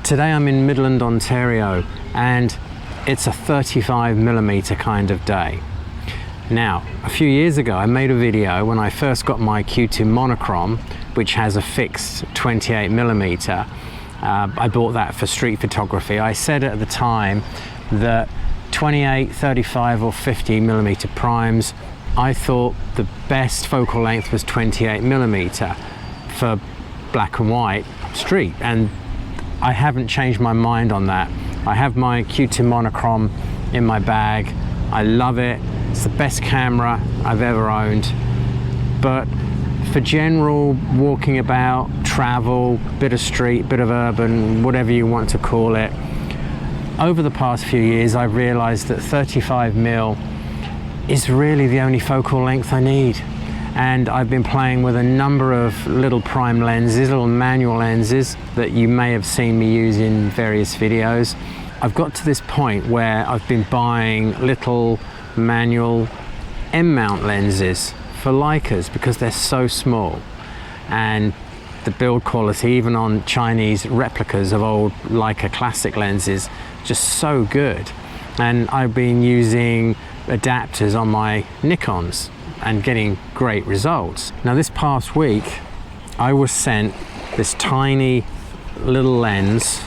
Today I'm in Midland, Ontario, and it's a 35mm kind of day. Now, a few years ago I made a video when I first got my Q2 monochrome, which has a fixed 28mm. I bought that for street photography. I said at the time that 28, 35 or 50mm primes, I thought the best focal length was 28mm for black and white street, and I haven't changed my mind on that. I have my Q2 monochrome in my bag. I love it. It's the best camera I've ever owned. But for general walking about, travel, bit of street, bit of urban, whatever you want to call it, over the past few years I've realized that 35mm is really the only focal length I need. And I've been playing with a number of little prime lenses, little manual lenses that you may have seen me use in various videos. I've got to this point where I've been buying little manual M-mount lenses for Leicas because they're so small, and the build quality, even on Chinese replicas of old Leica classic lenses, just so good. And I've been using adapters on my Nikons and getting great results. Now, this past week I was sent this tiny little lens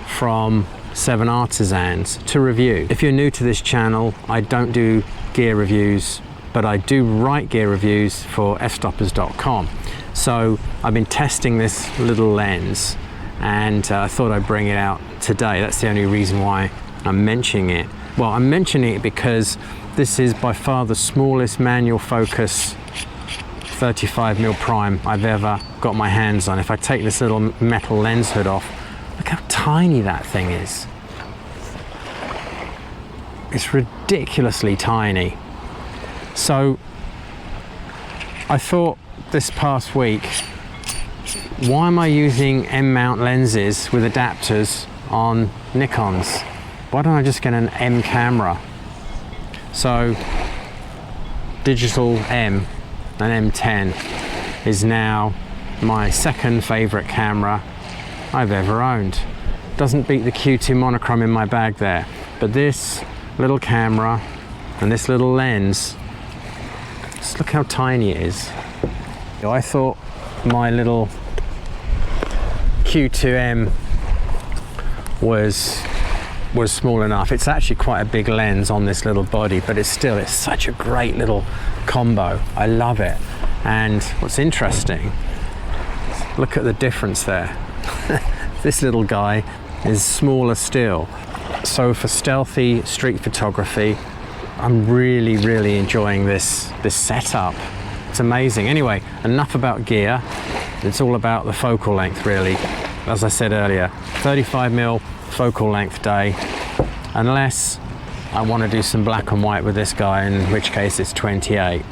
from 7 Artisans to review. If you're new to this channel, I don't do gear reviews, but I do write gear reviews for fstoppers.com. So I've been testing this little lens, and I thought I'd bring it out today. That's the only reason why I'm mentioning it. Well, I'm mentioning it because this is by far the smallest manual focus 35mm prime I've ever got my hands on. If I take this little metal lens hood off, look how tiny that thing is. It's ridiculously tiny. So I thought this past week, why am I using M-mount lenses with adapters on Nikons? Why don't I just get an M camera? So digital M, an M10, is now my second favorite camera I've ever owned. Doesn't beat the Q2 monochrome in my bag there, but this little camera and this little lens, just look how tiny it is. I thought my little Q2M was small enough. It's actually quite a big lens on this little body, but it's such a great little combo. I love it. And what's interesting, look at the difference there. This little guy is smaller still. So for stealthy street photography, I'm really enjoying this setup. It's amazing. Anyway, enough about gear. It's all about the focal length, really. As I said earlier, 35mm focal length day, unless I want to do some black and white with this guy, in which case it's 28.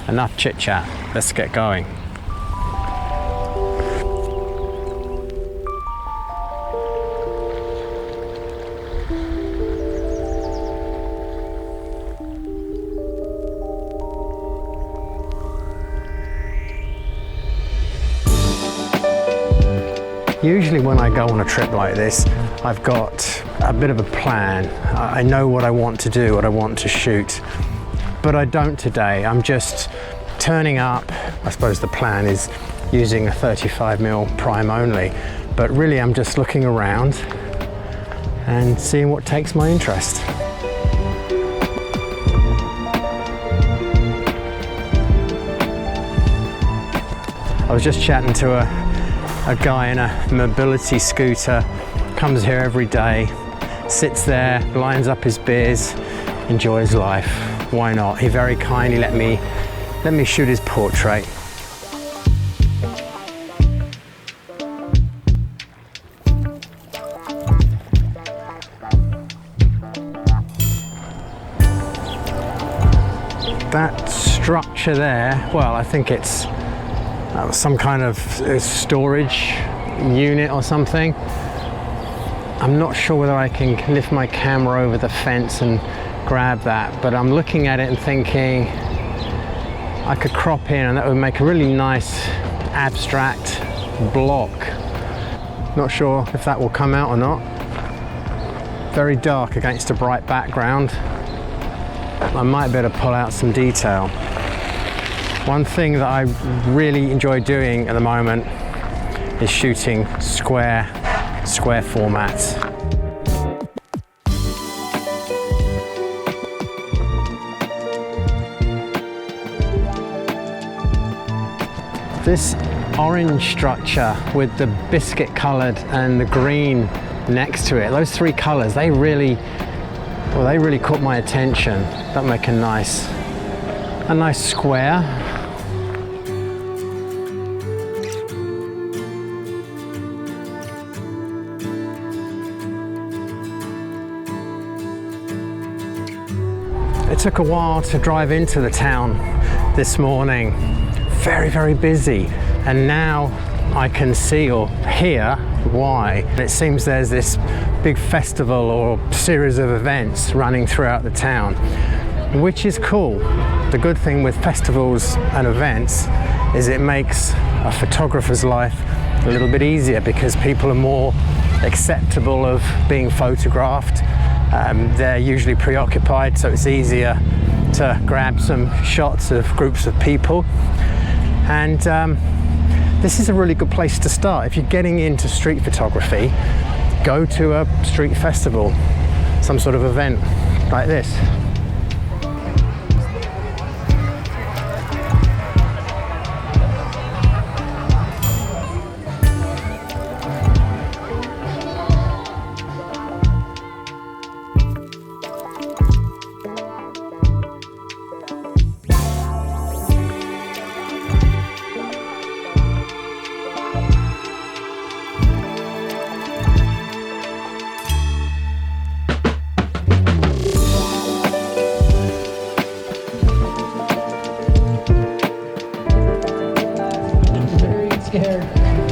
Enough chit chat, let's get going. Usually when I go on a trip like this, I've got a bit of a plan. I know what I want to do, what I want to shoot, but I don't today. I'm just turning up. I suppose the plan is using a 35mm prime only, but really I'm just looking around and seeing what takes my interest. I was just chatting to a guy in a mobility scooter, comes here every day, sits there, lines up his beers, enjoys life. Why not? He very kindly let me shoot his portrait. That structure there, well, I think it's some kind of storage unit or something. I'm not sure whether I can lift my camera over the fence and grab that, but I'm looking at it and thinking I could crop in and that would make a really nice abstract block. Not sure if that will come out or not. Very dark against a bright background. I might be able to pull out some detail. One thing that I really enjoy doing at the moment is shooting square formats. This orange structure with the biscuit coloured and the green next to it, those three colours, they really caught my attention. That make a nice square. It took a while to drive into the town this morning. Very, very busy. And now I can see or hear why. It seems there's this big festival or series of events running throughout the town, which is cool. The good thing with festivals and events is it makes a photographer's life a little bit easier because people are more acceptable of being photographed. They're usually preoccupied, so it's easier to grab some shots of groups of people. And this is a really good place to start. If you're getting into street photography, go to a street festival, some sort of event like this.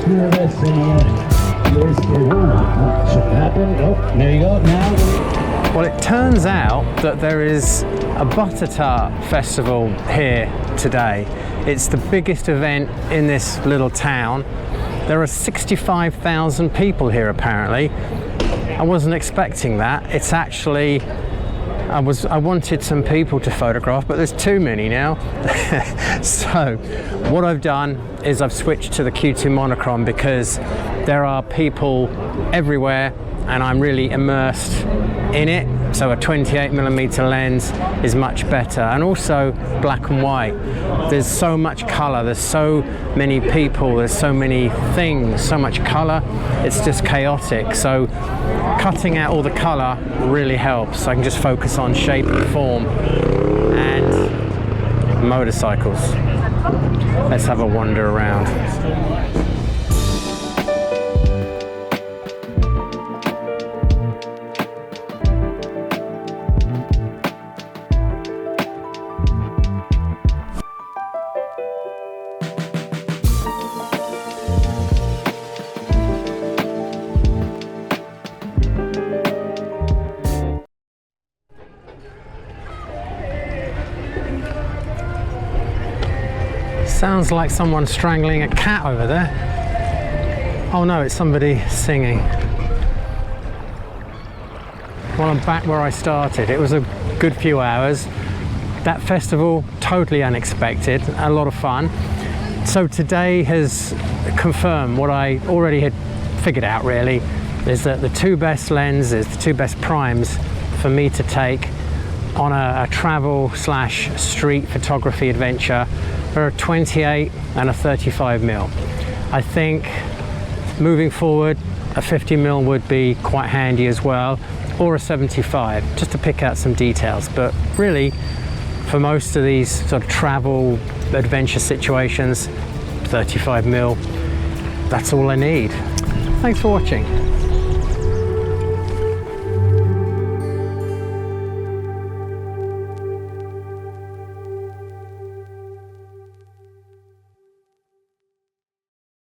Nervous and you're scared. Should happen. Oh, there you go. Now. Well, it turns out that there is a butter tart festival here today. It's the biggest event in this little town. There are 65,000 people here apparently. I wasn't expecting that. It's actually, I wanted some people to photograph, but there's too many now. So what I've done is I've switched to the Q2 monochrome because there are people everywhere and I'm really immersed in it. So a 28mm lens is much better, and also black and white. There's so much color, there's so many people, there's so many things, so much color, it's just chaotic. So cutting out all the color really helps. I can just focus on shape and form and motorcycles. Let's have a wander around. Sounds like someone strangling a cat over there. Oh no, it's somebody singing. Well, I'm back where I started. It was a good few hours. That festival, totally unexpected, a lot of fun. So today has confirmed what I already had figured out really, is that the two best lenses, the two best primes for me to take on a travel slash street photography adventure are a 28 and a 35mm. I think moving forward a 50mm would be quite handy as well, or a 75, just to pick out some details. But really for most of these sort of travel adventure situations, 35mm, that's all I need. Thanks for watching.